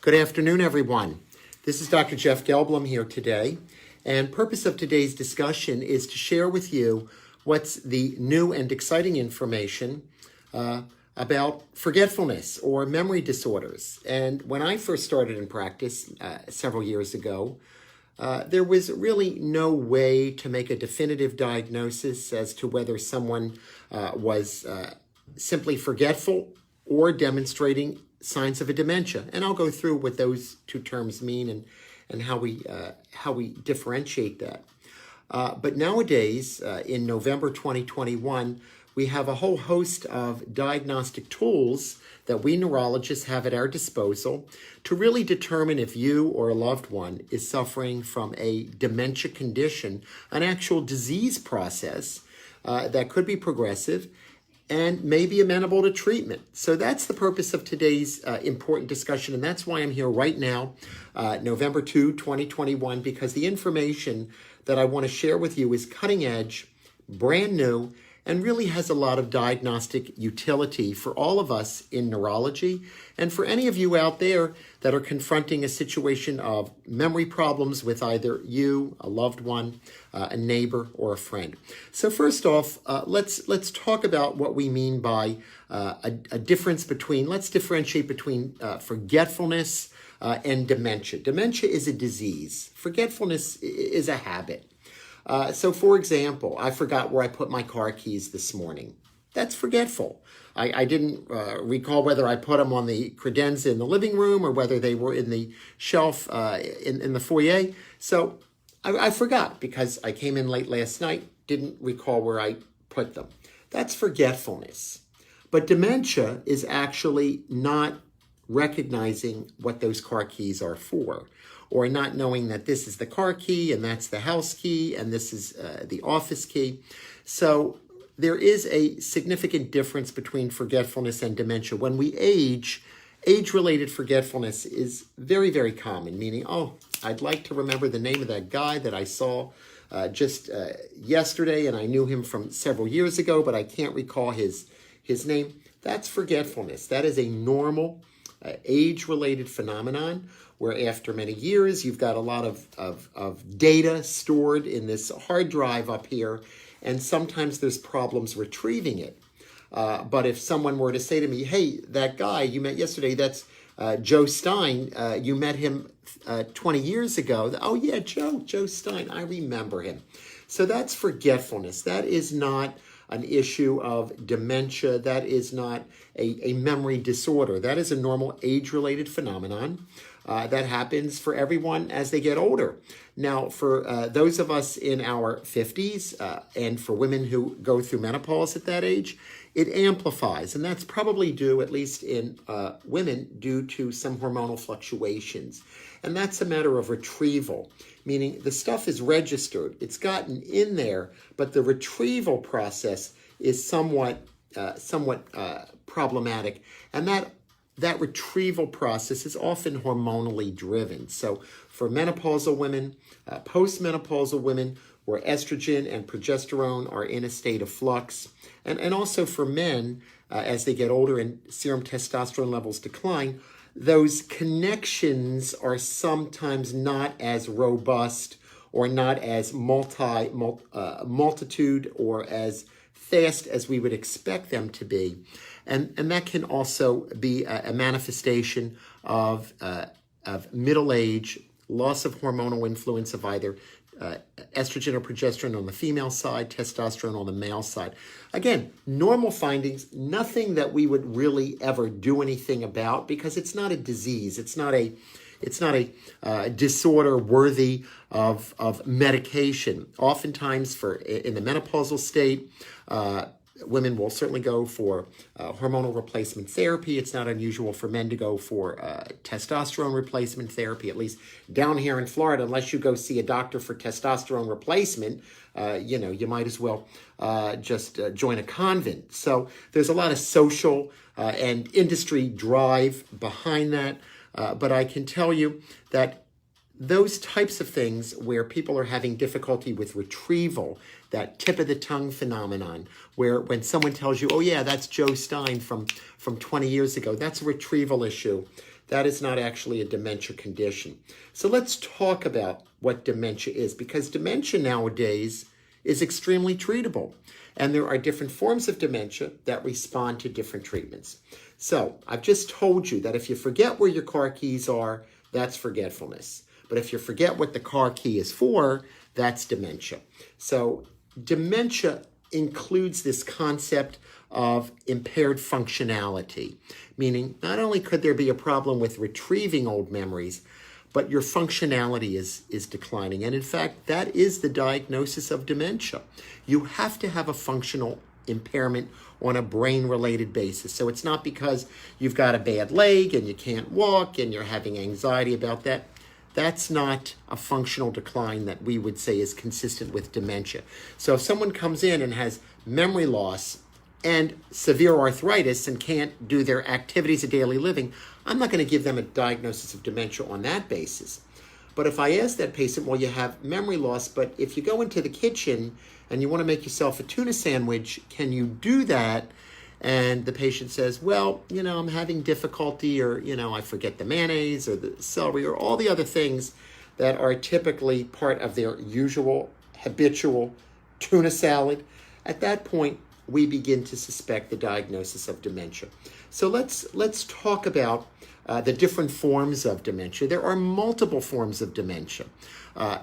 Good afternoon, everyone. This is Dr. Jeff Gelblum here today, and purpose of today's discussion is to share with you what's the new and exciting information about forgetfulness or memory disorders. And when I first started in practice several years ago, there was really no way to make a definitive diagnosis as to whether someone was simply forgetful or demonstrating signs of a dementia. And I'll go through what those two terms mean and how we differentiate that. But nowadays, in November 2021, we have a whole host of diagnostic tools that we neurologists have at our disposal to really determine if you or a loved one is suffering from a dementia condition, an actual disease process that could be progressive and may be amenable to treatment. So that's the purpose of today's important discussion, and that's why I'm here right now, November 2, 2021, because the information that I want to share with you is cutting edge, brand new, and really has a lot of diagnostic utility for all of us in neurology and for any of you out there that are confronting a situation of memory problems with either you, a loved one, a neighbor, or a friend. So first off, let's talk about what we mean by a difference between, let's differentiate between forgetfulness and dementia. Dementia is a disease. Forgetfulness is a habit. So for example, I forgot where I put my car keys this morning. That's forgetful. I didn't recall whether I put them on the credenza in the living room or whether they were in the shelf in the foyer. So I forgot because I came in late last night, didn't recall where I put them. That's forgetfulness. But dementia is actually not recognizing what those car keys are for, or not knowing that this is the car key and that's the house key and this is the office key. So there is a significant difference between forgetfulness and dementia. When we age-related forgetfulness is very, very common, meaning, oh, I'd like to remember the name of that guy that I saw just yesterday and I knew him from several years ago, but I can't recall his name. That's forgetfulness. That is a normal age-related phenomenon where after many years, you've got a lot of data stored in this hard drive up here, and sometimes there's problems retrieving it. But if someone were to say to me, hey, that guy you met yesterday, that's Joe Stein, you met him 20 years ago. Oh yeah, Joe Stein, I remember him. So that's forgetfulness. That is not an issue of dementia. That is not a memory disorder. That is a normal age-related phenomenon that happens for everyone as they get older. Now, for those of us in our 50s and for women who go through menopause at that age, it amplifies. And that's probably due, at least in women, due to some hormonal fluctuations. And that's a matter of retrieval, meaning the stuff is registered. It's gotten in there, but the retrieval process is somewhat problematic. And that retrieval process is often hormonally driven. So for menopausal women, postmenopausal women, where estrogen and progesterone are in a state of flux, and also for men, as they get older and serum testosterone levels decline, those connections are sometimes not as robust or not as multitude or as fast as we would expect them to be. And that can also be a manifestation of middle age, loss of hormonal influence of either estrogen or progesterone on the female side, testosterone on the male side. Again, normal findings, nothing that we would really ever do anything about because it's not a disease. It's not a disorder worthy of medication. Oftentimes in the menopausal state, women will certainly go for hormonal replacement therapy. It's not unusual for men to go for testosterone replacement therapy, at least down here in Florida. Unless you go see a doctor for testosterone replacement, you might as well just join a convent. So there's a lot of social and industry drive behind that. But I can tell you that those types of things where people are having difficulty with retrieval, that tip of the tongue phenomenon, where when someone tells you, oh yeah, that's Joe Stein from 20 years ago, that's a retrieval issue. That is not actually a dementia condition. So let's talk about what dementia is, because dementia nowadays is extremely treatable. And there are different forms of dementia that respond to different treatments. So I've just told you that if you forget where your car keys are, that's forgetfulness. But if you forget what the car key is for, that's dementia. So dementia includes this concept of impaired functionality, meaning not only could there be a problem with retrieving old memories, but your functionality is declining. And in fact, that is the diagnosis of dementia. You have to have a functional impairment on a brain-related basis. So it's not because you've got a bad leg and you can't walk and you're having anxiety about that. That's not a functional decline that we would say is consistent with dementia. So if someone comes in and has memory loss and severe arthritis and can't do their activities of daily living, I'm not going to give them a diagnosis of dementia on that basis. But if I ask that patient, well, you have memory loss, but if you go into the kitchen and you want to make yourself a tuna sandwich, can you do that? And the patient says, well, I'm having difficulty, or, I forget the mayonnaise or the celery or all the other things that are typically part of their usual habitual tuna salad. At that point, we begin to suspect the diagnosis of dementia. So let's talk about the different forms of dementia. There are multiple forms of dementia.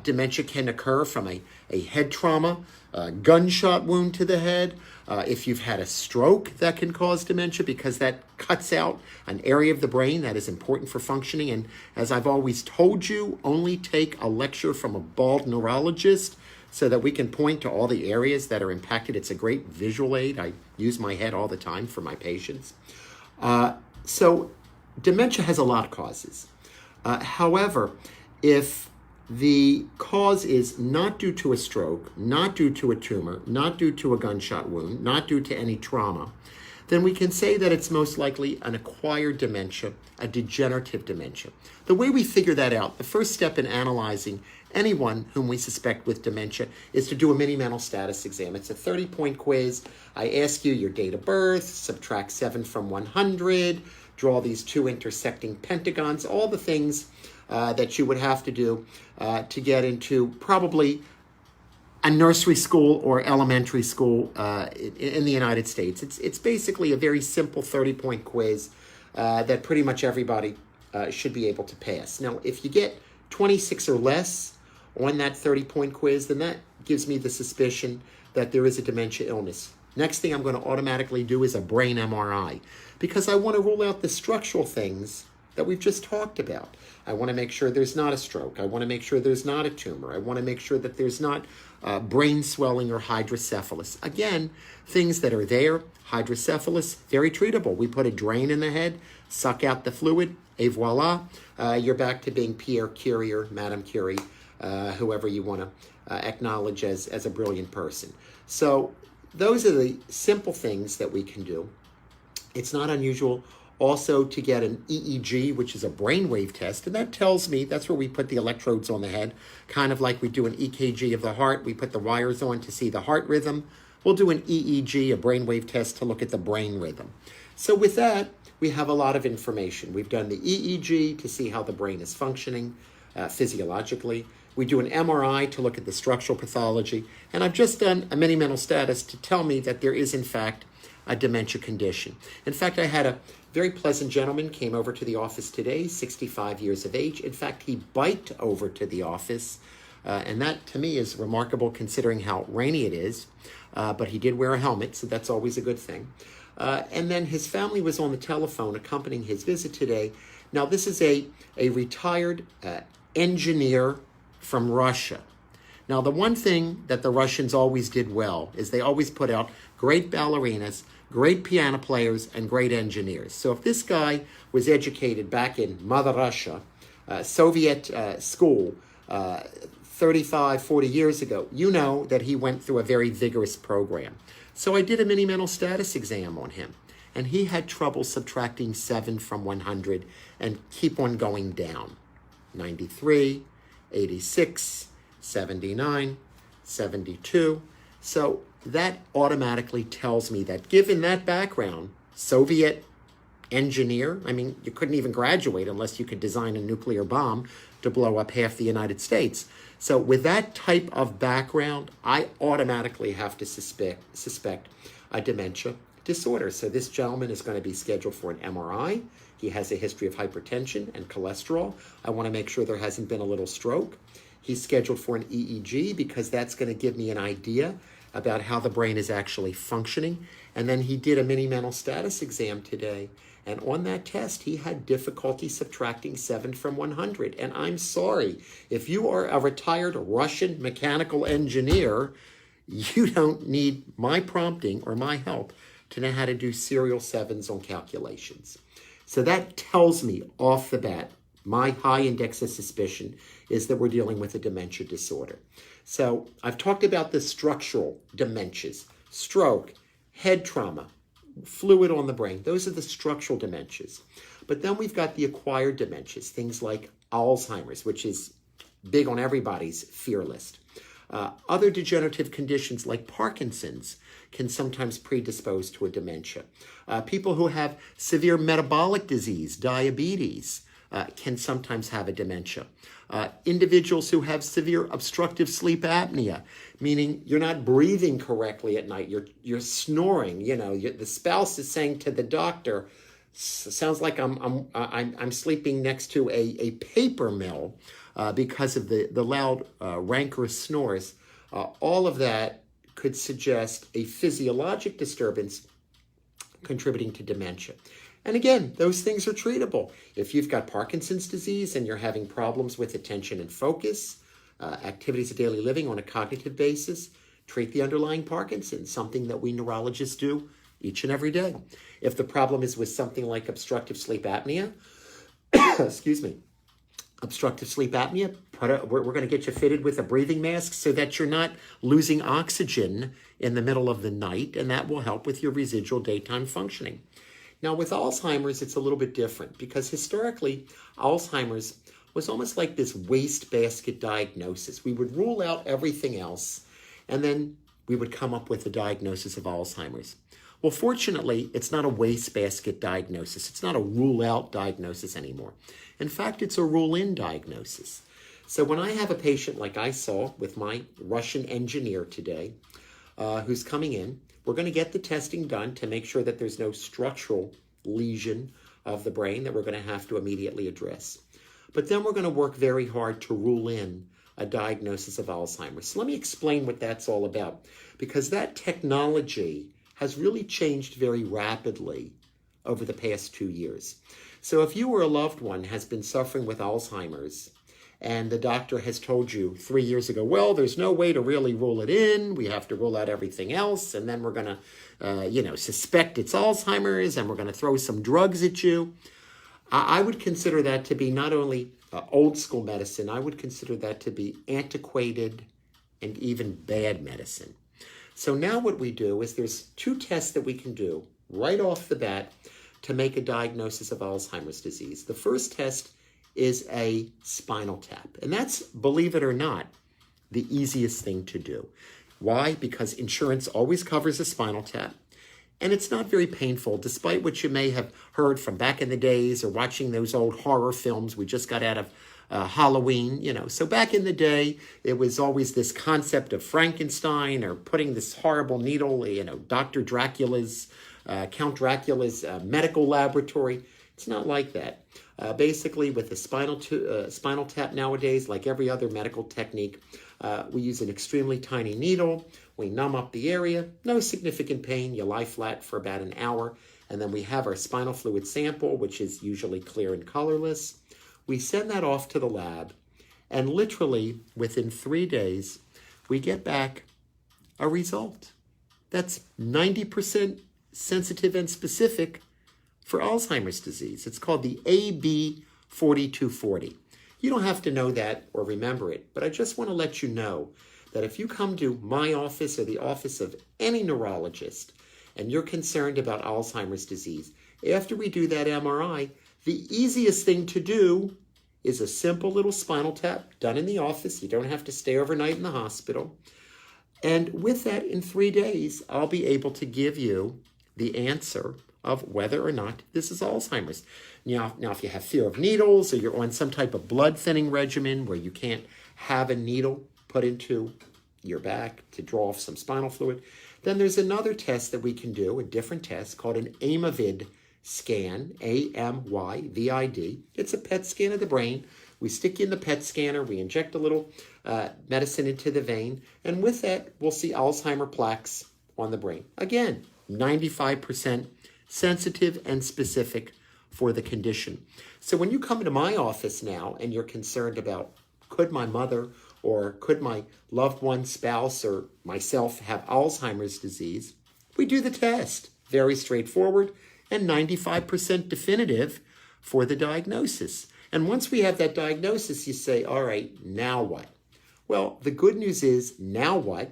Dementia can occur from a head trauma, a gunshot wound to the head. If you've had a stroke, that can cause dementia because that cuts out an area of the brain that is important for functioning. And as I've always told you, only take a lecture from a bald neurologist so that we can point to all the areas that are impacted. It's a great visual aid. I use my head all the time for my patients. So dementia has a lot of causes. However, if the cause is not due to a stroke, not due to a tumor, not due to a gunshot wound, not due to any trauma, then we can say that it's most likely an acquired dementia, a degenerative dementia. The way we figure that out, the first step in analyzing anyone whom we suspect with dementia is to do a mini mental status exam. It's a 30-point quiz. I ask you your date of birth, subtract 7 from 100, draw these two intersecting pentagons, all the things that you would have to do to get into probably a nursery school or elementary school in the United States. It's basically a very simple 30-point quiz that pretty much everybody should be able to pass. Now, if you get 26 or less on that 30-point quiz, then that gives me the suspicion that there is a dementia illness. Next thing I'm going to automatically do is a brain MRI because I want to rule out the structural things that we've just talked about. I want to make sure there's not a stroke. I want to make sure there's not a tumor. I want to make sure that there's not brain swelling or hydrocephalus. Again, things that are there, hydrocephalus, very treatable. We put a drain in the head, suck out the fluid, et voila. You're back to being Pierre Curie or Madame Curie, whoever you want to acknowledge as a brilliant person. So those are the simple things that we can do. It's not unusual also to get an EEG, which is a brainwave test, and that tells me, that's where we put the electrodes on the head, kind of like we do an EKG of the heart. We put the wires on to see the heart rhythm. We'll do an EEG, a brainwave test, to look at the brain rhythm. So with that, we have a lot of information. We've done the EEG to see how the brain is functioning physiologically. We do an MRI to look at the structural pathology, and I've just done a mini mental status to tell me that there is, in fact, a dementia condition. In fact, I had a very pleasant gentleman came over to the office today, 65 years of age. In fact, he biked over to the office, and that to me is remarkable considering how rainy it is, but he did wear a helmet, so that's always a good thing. And then his family was on the telephone accompanying his visit today. Now, this is a retired engineer from Russia. Now, the one thing that the Russians always did well is they always put out great ballerinas, great piano players, and great engineers. So if this guy was educated back in Mother Russia, Soviet school, 35, 40 years ago, you know that he went through a very vigorous program. So I did a mini mental status exam on him, and he had trouble subtracting 7 from 100 and keep on going down. 93, 86, 79, 72. So that automatically tells me that given that background, Soviet engineer, I mean, you couldn't even graduate unless you could design a nuclear bomb to blow up half the United States. So with that type of background, I automatically have to suspect a dementia disorder. So this gentleman is going to be scheduled for an MRI. He has a history of hypertension and cholesterol. I want to make sure there hasn't been a little stroke. He's scheduled for an EEG because that's going to give me an idea about how the brain is actually functioning. And then he did a mini mental status exam today. And on that test, he had difficulty subtracting 7 from 100. And I'm sorry, if you are a retired Russian mechanical engineer, you don't need my prompting or my help to know how to do serial sevens on calculations. So that tells me off the bat, my high index of suspicion is that we're dealing with a dementia disorder. So I've talked about the structural dementias, stroke, head trauma, fluid on the brain. Those are the structural dementias. But then we've got the acquired dementias, things like Alzheimer's, which is big on everybody's fear list. Other degenerative conditions like Parkinson's can sometimes predispose to a dementia. People who have severe metabolic disease, diabetes, can sometimes have a dementia. Individuals who have severe obstructive sleep apnea, meaning you're not breathing correctly at night, you're snoring. The spouse is saying to the doctor, sounds like I'm sleeping next to a paper mill because of the loud, rancorous snores. All of that could suggest a physiologic disturbance contributing to dementia. And again, those things are treatable. If you've got Parkinson's disease and you're having problems with attention and focus, activities of daily living on a cognitive basis, treat the underlying Parkinson's, something that we neurologists do each and every day. If the problem is with something like obstructive sleep apnea, obstructive sleep apnea, we're going to get you fitted with a breathing mask so that you're not losing oxygen in the middle of the night, and that will help with your residual daytime functioning. Now, with Alzheimer's, it's a little bit different because historically, Alzheimer's was almost like this wastebasket diagnosis. We would rule out everything else, and then we would come up with a diagnosis of Alzheimer's. Well, fortunately, it's not a wastebasket diagnosis. It's not a rule-out diagnosis anymore. In fact, it's a rule-in diagnosis. So when I have a patient like I saw with my Russian engineer today, who's coming in, we're going to get the testing done to make sure that there's no structural lesion of the brain that we're going to have to immediately address. But then we're going to work very hard to rule in a diagnosis of Alzheimer's. So let me explain what that's all about, because that technology has really changed very rapidly over the past 2 years. So if you or a loved one has been suffering with Alzheimer's, and the doctor has told you 3 years ago, well, there's no way to really rule it in. We have to rule out everything else. And then we're going to, suspect it's Alzheimer's, and we're going to throw some drugs at you. I would consider that to be not only old school medicine, I would consider that to be antiquated and even bad medicine. So now what we do is there's 2 tests that we can do right off the bat to make a diagnosis of Alzheimer's disease. The first test is a spinal tap. And that's, believe it or not, the easiest thing to do. Why? Because insurance always covers a spinal tap. And it's not very painful, despite what you may have heard from back in the days or watching those old horror films we just got out of Halloween. So back in the day, it was always this concept of Frankenstein or putting this horrible needle, Dr. Dracula's, Count Dracula's medical laboratory. It's not like that. Basically, with the spinal tap nowadays, like every other medical technique, we use an extremely tiny needle. We numb up the area, no significant pain. You lie flat for about an hour, and then we have our spinal fluid sample, which is usually clear and colorless. We send that off to the lab, and literally within 3 days, we get back a result that's 90% sensitive and specific for Alzheimer's disease. It's called the AB4240. You don't have to know that or remember it, but I just want to let you know that if you come to my office or the office of any neurologist and you're concerned about Alzheimer's disease, after we do that MRI, the easiest thing to do is a simple little spinal tap done in the office. You don't have to stay overnight in the hospital. And with that, in 3 days, I'll be able to give you the answer of whether or not this is Alzheimer's. Now, if you have fear of needles or you're on some type of blood thinning regimen where you can't have a needle put into your back to draw off some spinal fluid, then there's another test that we can do, a different test called an amyvid scan, AMYVID. It's a PET scan of the brain. We stick you in the PET scanner, we inject a little medicine into the vein, and with that, we'll see Alzheimer plaques on the brain. Again, 95% sensitive and specific for the condition. So when you come into my office now and you're concerned about, could my mother or could my loved one, spouse, or myself have Alzheimer's disease, we do the test. Very straightforward and 95% definitive for the diagnosis. And once we have that diagnosis, you say, all right, now what? Well, the good news is, now what?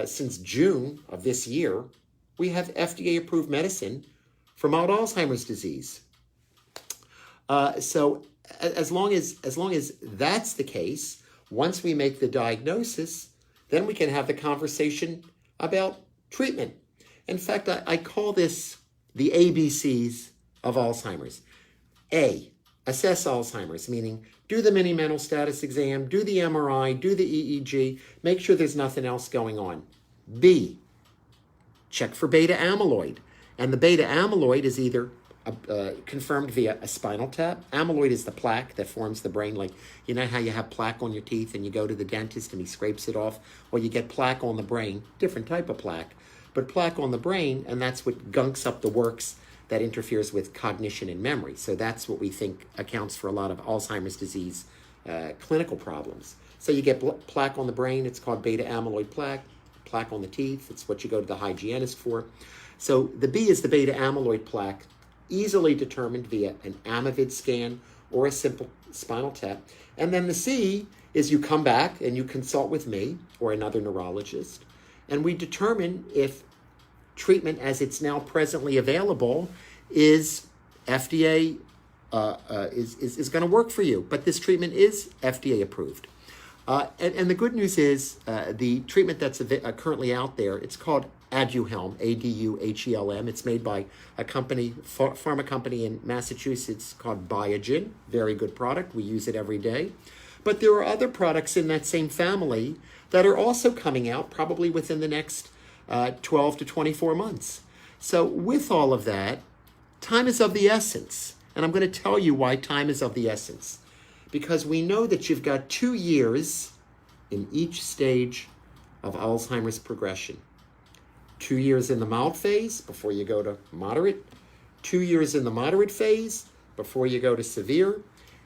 Since June of this year, we have FDA-approved medicine for mild Alzheimer's disease. So as long as that's the case, once we make the diagnosis, then we can have the conversation about treatment. In fact, I call this the ABCs of Alzheimer's. A, assess Alzheimer's, meaning do the mini mental status exam, do the MRI, do the EEG, make sure there's nothing else going on. B, check for beta amyloid. And the beta amyloid is either confirmed via a spinal tap. Amyloid is the plaque that forms the brain. Like, you know how you have plaque on your teeth and you go to the dentist and he scrapes it off? Well, you get plaque on the brain, different type of plaque, but plaque on the brain, and that's what gunks up the works that interferes with cognition and memory. So that's what we think accounts for a lot of Alzheimer's disease clinical problems. So you get plaque on the brain, it's called beta amyloid plaque. Plaque on the teeth, it's what you go to the hygienist for. So the B is the beta amyloid plaque, easily determined via an amyvid scan or a simple spinal tap. And then the C is you come back and you consult with me or another neurologist, and we determine if treatment as it's now presently available is FDA, is going to work for you. But this treatment is FDA approved. And the good news is the treatment that's currently out there, it's called Aduhelm, Aduhelm. It's made by a company, pharma company in Massachusetts called Biogen. Very good product. We use it every day. But there are other products in that same family that are also coming out probably within the next 12 to 24 months. So with all of that, time is of the essence. And I'm going to tell you why time is of the essence. Because we know that you've got 2 years in each stage of Alzheimer's progression. 2 years in the mild phase before you go to moderate, 2 years in the moderate phase before you go to severe,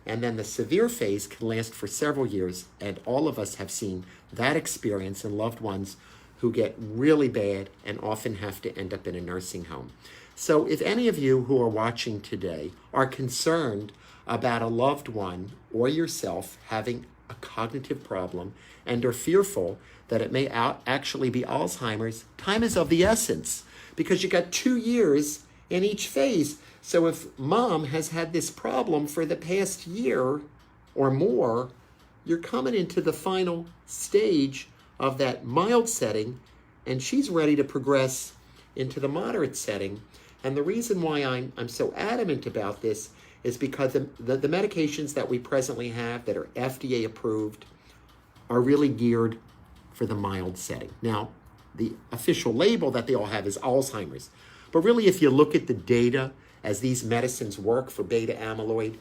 and then the severe phase can last for several years, and all of us have seen that experience in loved ones who get really bad and often have to end up in a nursing home. So if any of you who are watching today are concerned about a loved one or yourself having a cognitive problem and are fearful that it may actually be Alzheimer's, time is of the essence because you got 2 years in each phase. So if mom has had this problem for the past year or more, you're coming into the final stage of that mild setting and she's ready to progress into the moderate setting. And the reason why I'm so adamant about this is because the medications that we presently have that are FDA approved are really geared for the mild setting. Now, the official label that they all have is Alzheimer's. But really, if you look at the data as these medicines work for beta amyloid,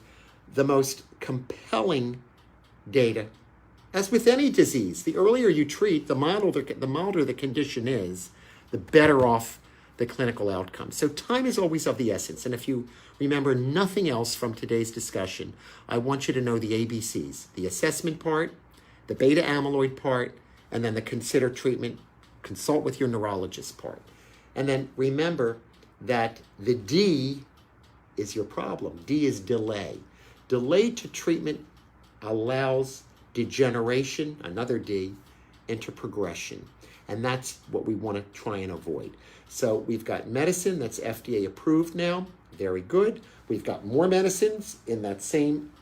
the most compelling data, as with any disease, the earlier you treat, the milder the condition is, the better off the clinical outcome. So time is always of the essence. And if you remember nothing else from today's discussion, I want you to know the ABCs, the assessment part, the beta amyloid part, and then the consider treatment, consult with your neurologist part. And then remember that the D is your problem. D is delay. Delay to treatment allows degeneration, another D, into progression. And that's what we want to try and avoid. So we've got medicine that's FDA approved now. Very good. We've got more medicines in that same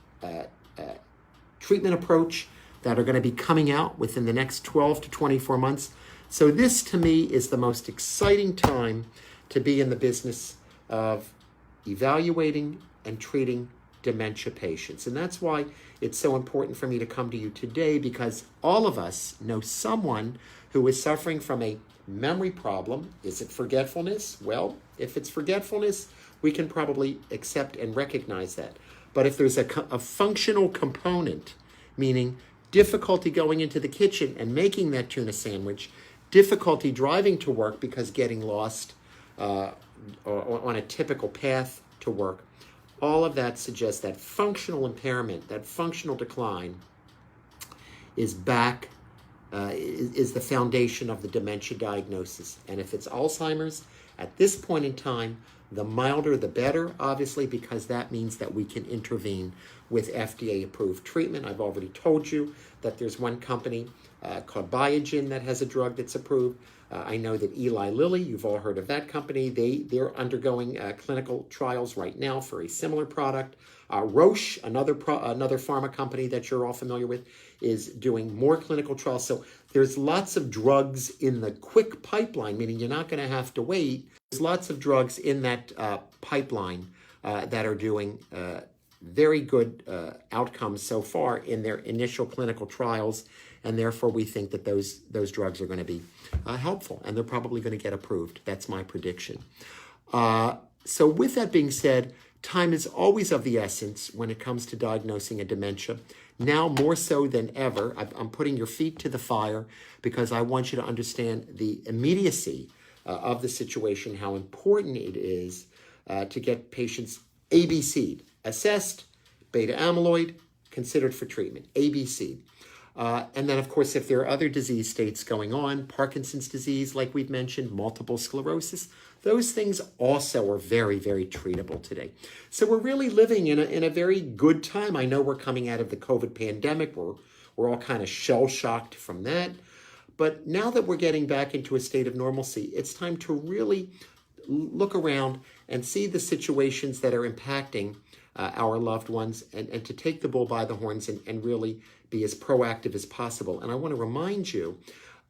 treatment approach that are going to be coming out within the next 12 to 24 months. So this, to me, is the most exciting time to be in the business of evaluating and treating dementia patients. And that's why it's so important for me to come to you today, because all of us know someone who is suffering from a memory problem. Is it forgetfulness? Well, if it's forgetfulness, we can probably accept and recognize that. But if there's a functional component, meaning difficulty going into the kitchen and making that tuna sandwich, difficulty driving to work because getting lost or on a typical path to work, all of that suggests that functional impairment, that functional decline is back, is the foundation of the dementia diagnosis. And if it's Alzheimer's, at this point in time, the milder the better, obviously, because that means that we can intervene with FDA-approved treatment. I've already told you that there's one company called Biogen that has a drug that's approved. I know that Eli Lilly, you've all heard of that company. They're undergoing clinical trials right now for a similar product. Roche, another pharma company that you're all familiar with, is doing more clinical trials. So there's lots of drugs in the quick pipeline, meaning you're not going to have to wait. There's lots of drugs in that pipeline that are doing very good outcomes so far in their initial clinical trials, and therefore we think that those drugs are going to be helpful, and they're probably going to get approved. That's my prediction. So with that being said, time is always of the essence when it comes to diagnosing a dementia. Now more so than ever, I'm putting your feet to the fire because I want you to understand the immediacy of the situation, how important it is to get patients ABC'd, assessed, beta amyloid, considered for treatment, ABC. And then, of course, if there are other disease states going on, Parkinson's disease, like we've mentioned, multiple sclerosis, those things also are very, very treatable today. So we're really living in a very good time. I know we're coming out of the COVID pandemic. We're all kind of shell-shocked from that. But now that we're getting back into a state of normalcy, it's time to really look around and see the situations that are impacting our loved ones and to take the bull by the horns and really be as proactive as possible. And I want to remind you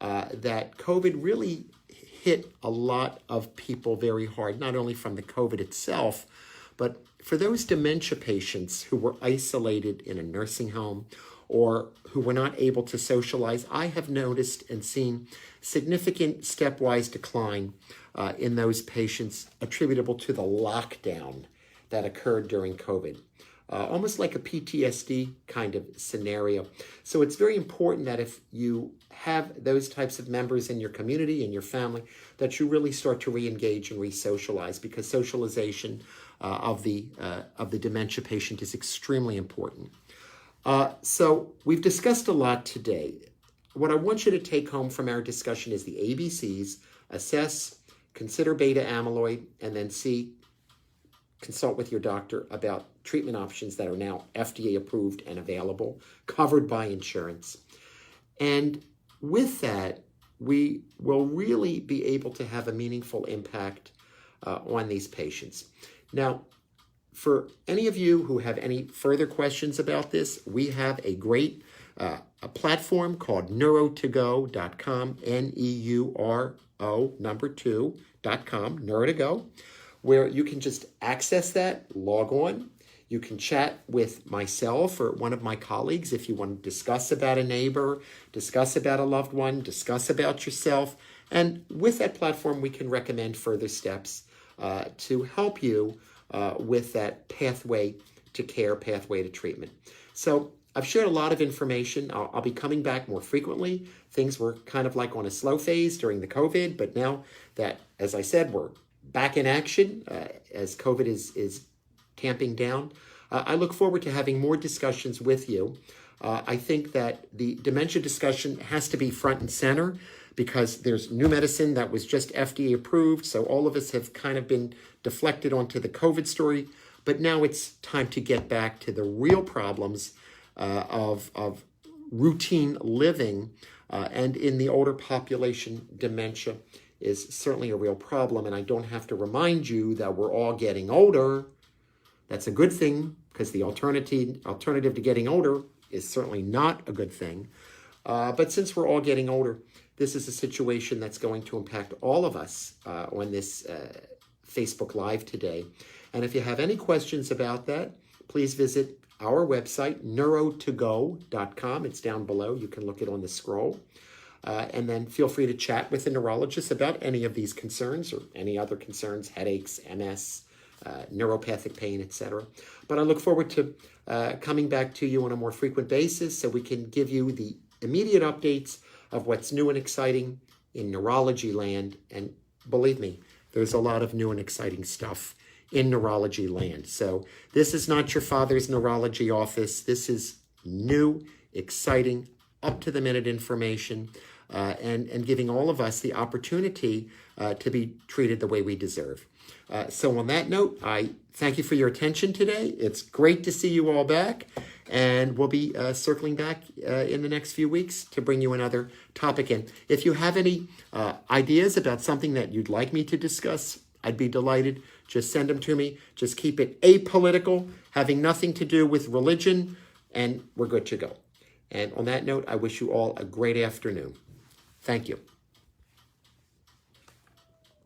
that COVID really hit a lot of people very hard, not only from the COVID itself, but for those dementia patients who were isolated in a nursing home or who were not able to socialize. I have noticed and seen significant stepwise decline in those patients attributable to the lockdown that occurred during COVID. Almost like a PTSD kind of scenario. So it's very important that if you have those types of members in your community, in your family, that you really start to re-engage and re-socialize, because socialization of the dementia patient is extremely important. So we've discussed a lot today. What I want you to take home from our discussion is the ABCs: assess, consider beta amyloid, and then consult with your doctor about treatment options that are now FDA approved and available, covered by insurance. And with that, we will really be able to have a meaningful impact on these patients. Now, for any of you who have any further questions about this, we have a great a platform called neuro2go.com, neuro2.com, neuro2go, where you can just access that, log on. You can chat with myself or one of my colleagues if you want to discuss about a neighbor, discuss about a loved one, discuss about yourself. And with that platform, we can recommend further steps to help you with that pathway to care, pathway to treatment. So I've shared a lot of information. I'll be coming back more frequently. Things were kind of like on a slow phase during the COVID, but now that, as I said, we're back in action as COVID is tamping down, I look forward to having more discussions with you. I think that the dementia discussion has to be front and center because there's new medicine that was just FDA approved, so all of us have kind of been deflected onto the COVID story, but now it's time to get back to the real problems of routine living, and in the older population, dementia is certainly a real problem, and I don't have to remind you that we're all getting older. That's a good thing, because the alternative to getting older is certainly not a good thing. But since we're all getting older, this is a situation that's going to impact all of us on this Facebook Live today. And if you have any questions about that, please visit our website, neurotogo.com. It's down below. You can look it on the scroll. And then feel free to chat with a neurologist about any of these concerns or any other concerns, headaches, MS, neuropathic pain, etc. But I look forward to coming back to you on a more frequent basis so we can give you the immediate updates of what's new and exciting in neurology land. And believe me, there's a lot of new and exciting stuff in neurology land. So this is not your father's neurology office. This is new, exciting, up-to-the-minute information and giving all of us the opportunity to be treated the way we deserve. So on that note, I thank you for your attention today. It's great to see you all back, and we'll be circling back in the next few weeks to bring you another topic in. If you have any ideas about something that you'd like me to discuss, I'd be delighted. Just send them to me. Just keep it apolitical, having nothing to do with religion, and we're good to go. And on that note, I wish you all a great afternoon. Thank you.